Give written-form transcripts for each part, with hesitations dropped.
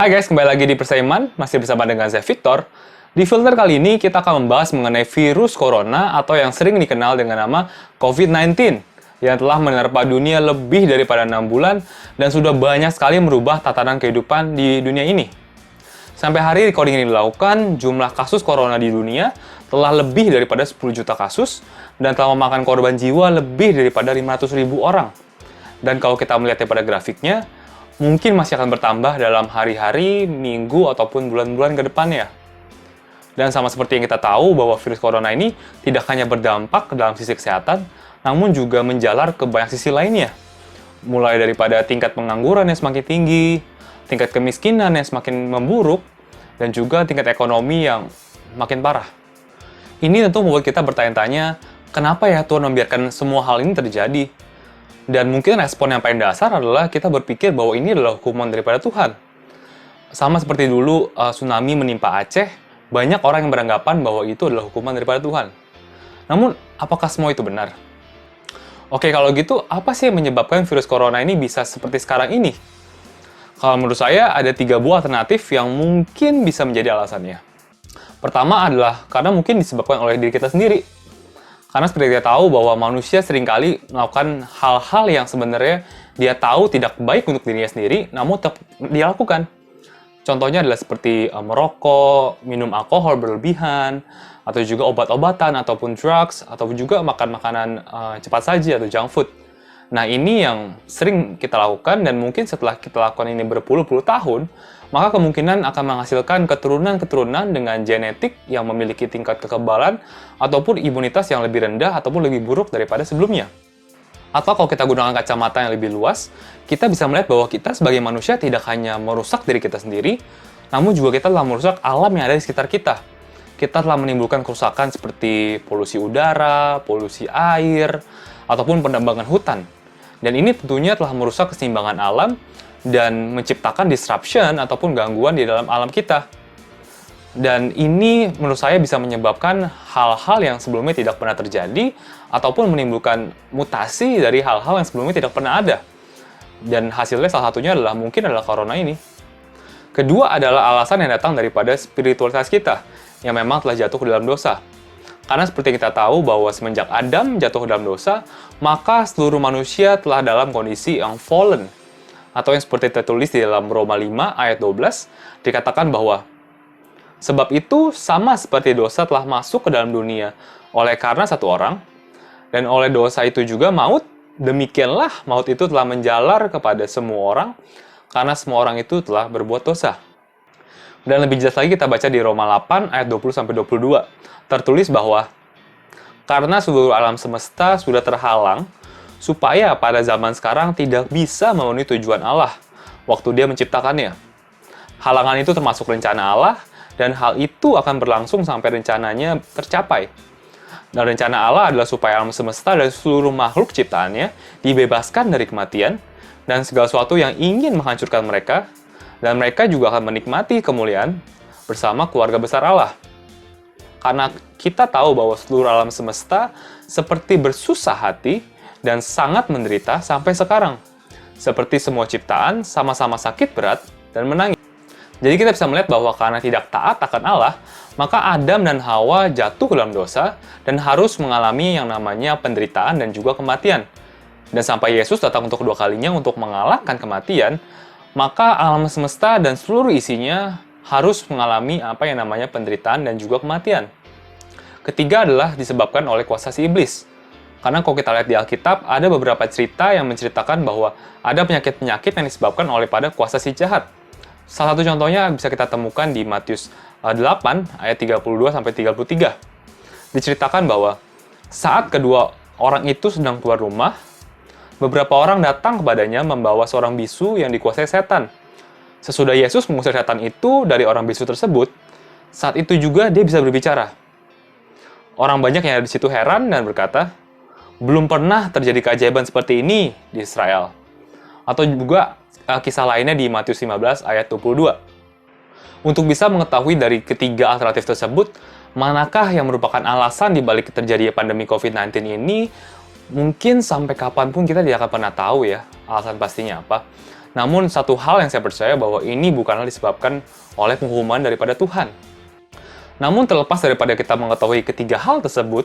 Hai guys, kembali lagi di Persaiman, masih bersama dengan saya Victor. Di filter kali ini kita akan membahas mengenai virus corona atau yang sering dikenal dengan nama COVID-19 yang telah menerpa dunia lebih daripada 6 bulan dan sudah banyak sekali merubah tatanan kehidupan di dunia ini. Sampai hari recording ini dilakukan, jumlah kasus corona di dunia telah lebih daripada 10 juta kasus dan telah memakan korban jiwa lebih daripada 500.000 orang. Dan kalau kita melihatnya pada grafiknya, mungkin masih akan bertambah dalam hari-hari, minggu, ataupun bulan-bulan ke depannya. Dan sama seperti yang kita tahu bahwa virus corona ini tidak hanya berdampak dalam sisi kesehatan, namun juga menjalar ke banyak sisi lainnya. Mulai daripada tingkat pengangguran yang semakin tinggi, tingkat kemiskinan yang semakin memburuk, dan juga tingkat ekonomi yang makin parah. Ini tentu membuat kita bertanya-tanya, kenapa ya Tuhan membiarkan semua hal ini terjadi? Dan mungkin respon yang paling dasar adalah kita berpikir bahwa ini adalah hukuman daripada Tuhan. Sama seperti dulu tsunami menimpa Aceh, banyak orang yang beranggapan bahwa itu adalah hukuman daripada Tuhan. Namun, apakah semua itu benar? Oke, kalau gitu, apa sih yang menyebabkan virus corona ini bisa seperti sekarang ini? Kalau menurut saya, ada 3 buah alternatif yang mungkin bisa menjadi alasannya. Pertama adalah karena mungkin disebabkan oleh diri kita sendiri. Karena seperti kita tahu bahwa manusia seringkali melakukan hal-hal yang sebenarnya dia tahu tidak baik untuk dirinya sendiri, namun tetap dia lakukan. Contohnya adalah seperti merokok, minum alkohol berlebihan, atau juga obat-obatan, ataupun drugs, ataupun juga makan makanan cepat saji atau junk food. Nah, ini yang sering kita lakukan, dan mungkin setelah kita lakukan ini berpuluh-puluh tahun, maka kemungkinan akan menghasilkan keturunan-keturunan dengan genetik yang memiliki tingkat kekebalan ataupun imunitas yang lebih rendah ataupun lebih buruk daripada sebelumnya. Atau kalau kita gunakan kacamata yang lebih luas, kita bisa melihat bahwa kita sebagai manusia tidak hanya merusak diri kita sendiri, namun juga kita telah merusak alam yang ada di sekitar kita. Kita telah menimbulkan kerusakan seperti polusi udara, polusi air, ataupun penebangan hutan. Dan ini tentunya telah merusak keseimbangan alam dan menciptakan disruption ataupun gangguan di dalam alam kita. Dan ini menurut saya bisa menyebabkan hal-hal yang sebelumnya tidak pernah terjadi ataupun menimbulkan mutasi dari hal-hal yang sebelumnya tidak pernah ada. Dan hasilnya salah satunya adalah mungkin adalah corona ini. Kedua adalah alasan yang datang daripada spiritualitas kita yang memang telah jatuh ke dalam dosa. Karena seperti kita tahu bahwa semenjak Adam jatuh ke dalam dosa, maka seluruh manusia telah dalam kondisi yang fallen. Atau yang seperti tertulis di dalam Roma 5 ayat 12, dikatakan bahwa sebab itu sama seperti dosa telah masuk ke dalam dunia oleh karena satu orang, dan oleh dosa itu juga maut, demikianlah maut itu telah menjalar kepada semua orang, karena semua orang itu telah berbuat dosa. Dan lebih jelas lagi kita baca di Roma 8 ayat 20-22. Tertulis bahwa karena seluruh alam semesta sudah terhalang supaya pada zaman sekarang tidak bisa memenuhi tujuan Allah waktu Dia menciptakannya. Halangan itu termasuk rencana Allah dan hal itu akan berlangsung sampai rencananya tercapai. Dan rencana Allah adalah supaya alam semesta dan seluruh makhluk ciptaannya dibebaskan dari kematian dan segala sesuatu yang ingin menghancurkan mereka, dan mereka juga akan menikmati kemuliaan bersama keluarga besar Allah. Karena kita tahu bahwa seluruh alam semesta seperti bersusah hati dan sangat menderita sampai sekarang. Seperti semua ciptaan sama-sama sakit berat dan menangis. Jadi kita bisa melihat bahwa karena tidak taat akan Allah, maka Adam dan Hawa jatuh ke dalam dosa dan harus mengalami yang namanya penderitaan dan juga kematian. Dan sampai Yesus datang untuk kedua kalinya untuk mengalahkan kematian, maka alam semesta dan seluruh isinya harus mengalami apa yang namanya penderitaan dan juga kematian. Ketiga adalah disebabkan oleh kuasa si iblis. Karena kalau kita lihat di Alkitab, ada beberapa cerita yang menceritakan bahwa ada penyakit-penyakit yang disebabkan oleh pada kuasa si jahat. Salah satu contohnya bisa kita temukan di Matius 8 ayat 32-33. Diceritakan bahwa saat kedua orang itu sedang keluar rumah, beberapa orang datang kepadanya membawa seorang bisu yang dikuasai setan. Sesudah Yesus mengusir setan itu dari orang bisu tersebut, saat itu juga dia bisa berbicara. Orang banyak yang ada di situ heran dan berkata, belum pernah terjadi keajaiban seperti ini di Israel. Atau juga kisah lainnya di Matius 15 ayat 22. Untuk bisa mengetahui dari ketiga alternatif tersebut, manakah yang merupakan alasan di balik terjadinya pandemi COVID-19 ini, mungkin sampai kapanpun kita tidak akan pernah tahu ya alasan pastinya apa. Namun satu hal yang saya percaya bahwa ini bukanlah disebabkan oleh penghukuman daripada Tuhan. Namun terlepas daripada kita mengetahui ketiga hal tersebut,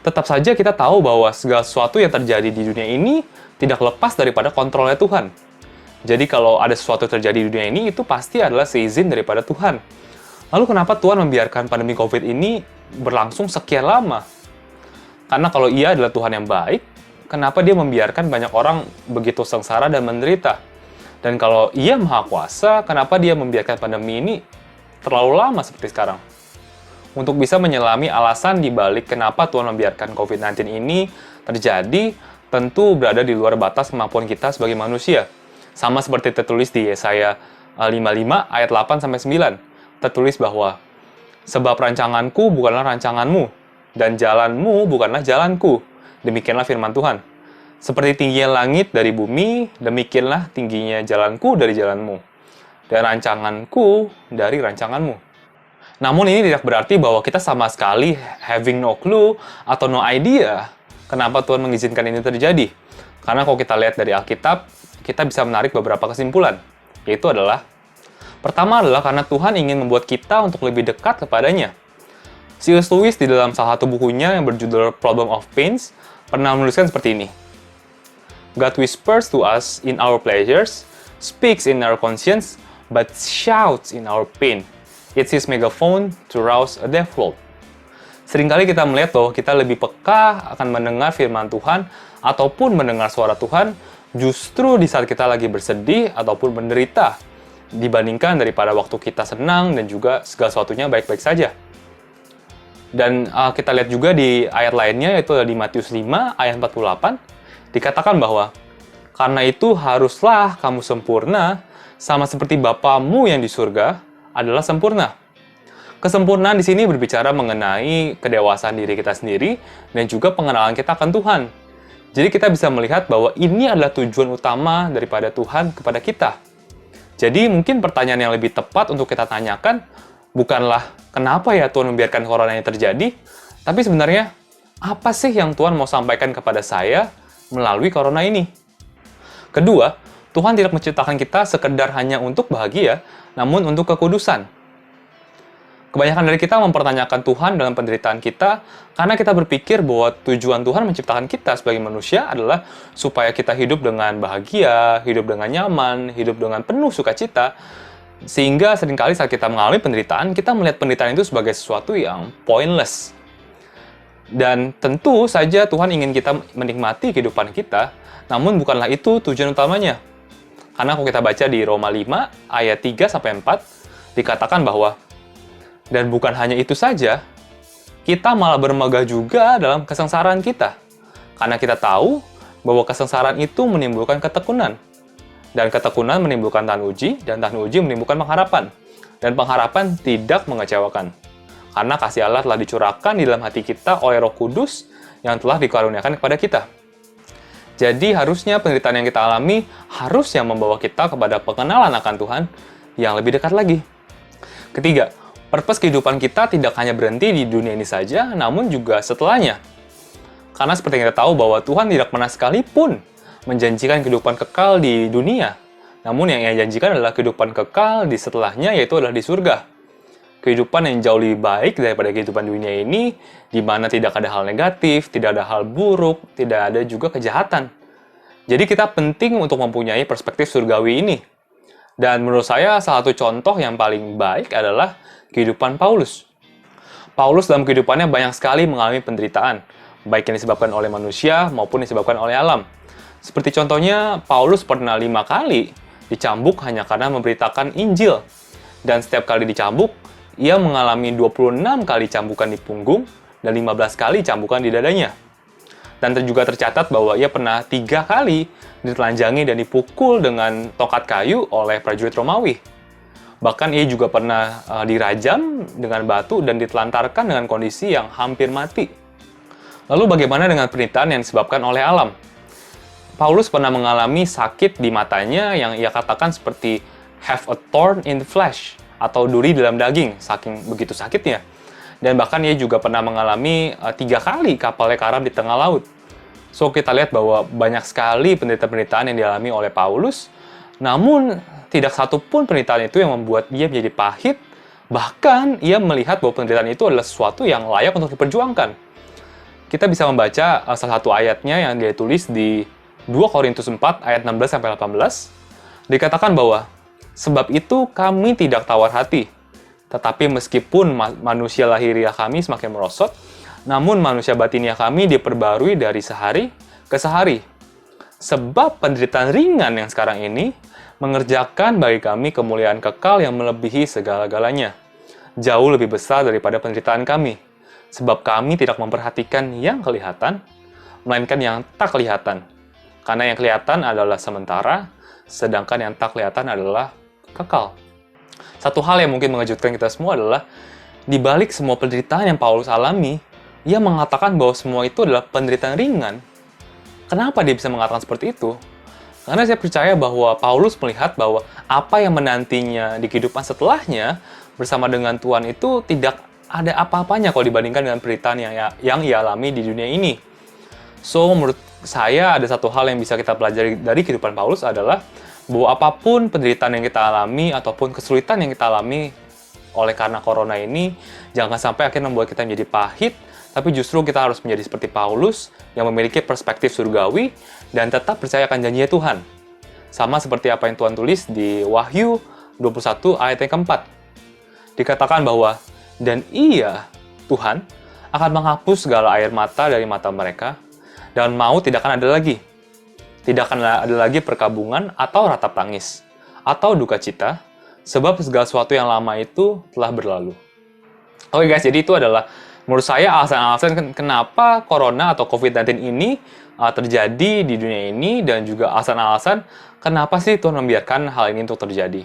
tetap saja kita tahu bahwa segala sesuatu yang terjadi di dunia ini tidak lepas daripada kontrolnya Tuhan. Jadi kalau ada sesuatu yang terjadi di dunia ini, itu pasti adalah seizin daripada Tuhan. Lalu kenapa Tuhan membiarkan pandemi COVID ini berlangsung sekian lama? Karena kalau Ia adalah Tuhan yang baik, kenapa Dia membiarkan banyak orang begitu sengsara dan menderita? Dan kalau Ia Maha Kuasa, kenapa Dia membiarkan pandemi ini terlalu lama seperti sekarang? Untuk bisa menyelami alasan di balik kenapa Tuhan membiarkan COVID-19 ini terjadi, tentu berada di luar batas kemampuan kita sebagai manusia. Sama seperti tertulis di Yesaya 55 ayat 8-9. Tertulis bahwa, sebab rancanganku bukanlah rancanganmu, dan jalanmu bukanlah jalanku. Demikianlah firman Tuhan. Seperti tingginya langit dari bumi, demikianlah tingginya jalanku dari jalanmu, dan rancanganku dari rancanganmu. Namun ini tidak berarti bahwa kita sama sekali having no clue atau no idea kenapa Tuhan mengizinkan ini terjadi. Karena kalau kita lihat dari Alkitab, kita bisa menarik beberapa kesimpulan. Yaitu adalah, pertama adalah karena Tuhan ingin membuat kita untuk lebih dekat kepadanya. C.S. Lewis di dalam salah satu bukunya yang berjudul Problem of Pains pernah menuliskan seperti ini. God whispers to us in our pleasures, speaks in our conscience, but shouts in our pain. It's his megaphone to rouse a deaf world. Seringkali kita melihat bahwa kita lebih peka akan mendengar firman Tuhan ataupun mendengar suara Tuhan justru di saat kita lagi bersedih ataupun menderita dibandingkan daripada waktu kita senang dan juga segala sesuatunya baik-baik saja. Dan kita lihat juga di ayat lainnya, yaitu di Matius 5 ayat 48, dikatakan bahwa karena itu haruslah kamu sempurna sama seperti Bapamu yang di surga adalah sempurna. Kesempurnaan di sini berbicara mengenai kedewasaan diri kita sendiri dan juga pengenalan kita akan Tuhan. Jadi kita bisa melihat bahwa ini adalah tujuan utama daripada Tuhan kepada kita. Jadi mungkin pertanyaan yang lebih tepat untuk kita tanyakan bukanlah kenapa ya Tuhan membiarkan corona ini terjadi, tapi sebenarnya apa sih yang Tuhan mau sampaikan kepada saya melalui corona ini? Kedua, Tuhan tidak menciptakan kita sekedar hanya untuk bahagia, namun untuk kekudusan. Kebanyakan dari kita mempertanyakan Tuhan dalam penderitaan kita karena kita berpikir bahwa tujuan Tuhan menciptakan kita sebagai manusia adalah supaya kita hidup dengan bahagia, hidup dengan nyaman, hidup dengan penuh sukacita. Sehingga seringkali saat kita mengalami penderitaan, kita melihat penderitaan itu sebagai sesuatu yang pointless. Dan tentu saja Tuhan ingin kita menikmati kehidupan kita, namun bukanlah itu tujuan utamanya. Karena kalau kita baca di Roma 5 ayat 3-4 dikatakan bahwa, dan bukan hanya itu saja, kita malah bermegah juga dalam kesengsaraan kita. Karena kita tahu bahwa kesengsaraan itu menimbulkan ketekunan. Dan ketekunan menimbulkan tahan uji, dan tahan uji menimbulkan pengharapan. Dan pengharapan tidak mengecewakan. Karena kasih Allah telah dicurahkan di dalam hati kita oleh Roh Kudus yang telah dikaruniakan kepada kita. Jadi harusnya penderitaan yang kita alami harusnya membawa kita kepada pengenalan akan Tuhan yang lebih dekat lagi. Ketiga, purpose kehidupan kita tidak hanya berhenti di dunia ini saja, namun juga setelahnya. Karena seperti yang kita tahu bahwa Tuhan tidak pernah sekalipun menjanjikan kehidupan kekal di dunia. Namun yang Ia janjikan adalah kehidupan kekal di setelahnya, yaitu adalah di surga. Kehidupan yang jauh lebih baik daripada kehidupan dunia ini, di mana tidak ada hal negatif, tidak ada hal buruk, tidak ada juga kejahatan. Jadi kita penting untuk mempunyai perspektif surgawi ini. Dan menurut saya, salah satu contoh yang paling baik adalah kehidupan Paulus. Paulus dalam kehidupannya banyak sekali mengalami penderitaan, baik yang disebabkan oleh manusia maupun disebabkan oleh alam. Seperti contohnya, Paulus pernah 5 kali dicambuk hanya karena memberitakan Injil. Dan setiap kali dicambuk, ia mengalami 26 kali cambukan di punggung dan 15 kali cambukan di dadanya. Dan juga tercatat bahwa ia pernah 3 kali ditelanjangi dan dipukul dengan tongkat kayu oleh prajurit Romawi. Bahkan ia juga pernah dirajam dengan batu dan ditelantarkan dengan kondisi yang hampir mati. Lalu bagaimana dengan penderitaan yang disebabkan oleh alam? Paulus pernah mengalami sakit di matanya yang ia katakan seperti have a thorn in the flesh, atau duri dalam daging, saking begitu sakitnya. Dan bahkan ia juga pernah mengalami 3 kali kapalnya karam di tengah laut. So, kita lihat bahwa banyak sekali penderitaan-penderitaan yang dialami oleh Paulus, Namun, tidak satu pun penderitaan itu yang membuat dia menjadi pahit, bahkan ia melihat bahwa penderitaan itu adalah sesuatu yang layak untuk diperjuangkan. Kita bisa membaca salah satu ayatnya yang dia tulis di 2 Korintus 4 ayat 16-18. Dikatakan bahwa, sebab itu kami tidak tawar hati, tetapi meskipun manusia lahiriah kami semakin merosot, namun manusia batiniah kami diperbarui dari sehari ke sehari. Sebab penderitaan ringan yang sekarang ini mengerjakan bagi kami kemuliaan kekal yang melebihi segala-galanya, jauh lebih besar daripada penderitaan kami. Sebab kami tidak memperhatikan yang kelihatan, melainkan yang tak kelihatan. Karena yang kelihatan adalah sementara, sedangkan yang tak kelihatan adalah kekal. Satu hal yang mungkin mengejutkan kita semua adalah, di balik semua penderitaan yang Paulus alami, ia mengatakan bahwa semua itu adalah penderitaan ringan. Kenapa dia bisa mengatakan seperti itu? Karena saya percaya bahwa Paulus melihat bahwa apa yang menantinya di kehidupan setelahnya bersama dengan Tuhan itu tidak ada apa-apanya kalau dibandingkan dengan penderitaan yang ia alami di dunia ini. So, menurut saya ada satu hal yang bisa kita pelajari dari kehidupan Paulus adalah bahwa apapun penderitaan yang kita alami ataupun kesulitan yang kita alami oleh karena corona ini, jangan sampai akhirnya membuat kita menjadi pahit, tapi justru kita harus menjadi seperti Paulus yang memiliki perspektif surgawi dan tetap percaya akan janji Tuhan. Sama seperti apa yang Tuhan tulis di Wahyu 21 ayat yang keempat. Dikatakan bahwa, dan ia, Tuhan, akan menghapus segala air mata dari mata mereka, dan maut tidak akan ada lagi. Tidak akan ada lagi perkabungan atau ratap tangis, atau duka cita, sebab segala sesuatu yang lama itu telah berlalu. Oke guys, jadi itu adalah menurut saya alasan-alasan kenapa Corona atau COVID-19 ini terjadi di dunia ini, dan juga alasan-alasan kenapa sih Tuhan membiarkan hal ini untuk terjadi.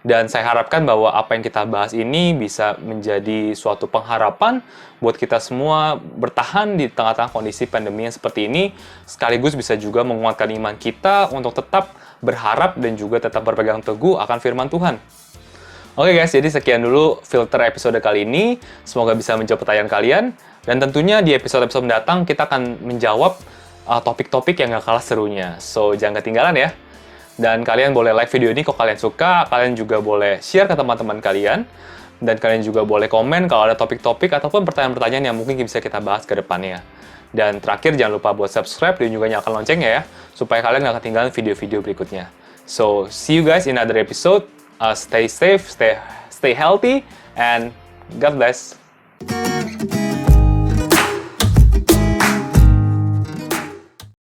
Dan saya harapkan bahwa apa yang kita bahas ini bisa menjadi suatu pengharapan buat kita semua bertahan di tengah-tengah kondisi pandemi yang seperti ini, sekaligus bisa juga menguatkan iman kita untuk tetap berharap dan juga tetap berpegang teguh akan firman Tuhan. Oke guys, jadi sekian dulu filter episode kali ini. Semoga bisa menjawab pertanyaan kalian. Dan tentunya di episode-episode mendatang kita akan menjawab topik-topik yang gak kalah serunya. So, jangan ketinggalan ya. Dan kalian boleh like video ini kalau kalian suka, kalian juga boleh share ke teman-teman kalian, dan kalian juga boleh komen kalau ada topik-topik ataupun pertanyaan-pertanyaan yang mungkin bisa kita bahas ke depannya. Dan terakhir, jangan lupa buat subscribe dan juga nyalakan loncengnya ya, supaya kalian nggak ketinggalan video-video berikutnya. So, see you guys in another episode. Stay safe, stay healthy, and God bless.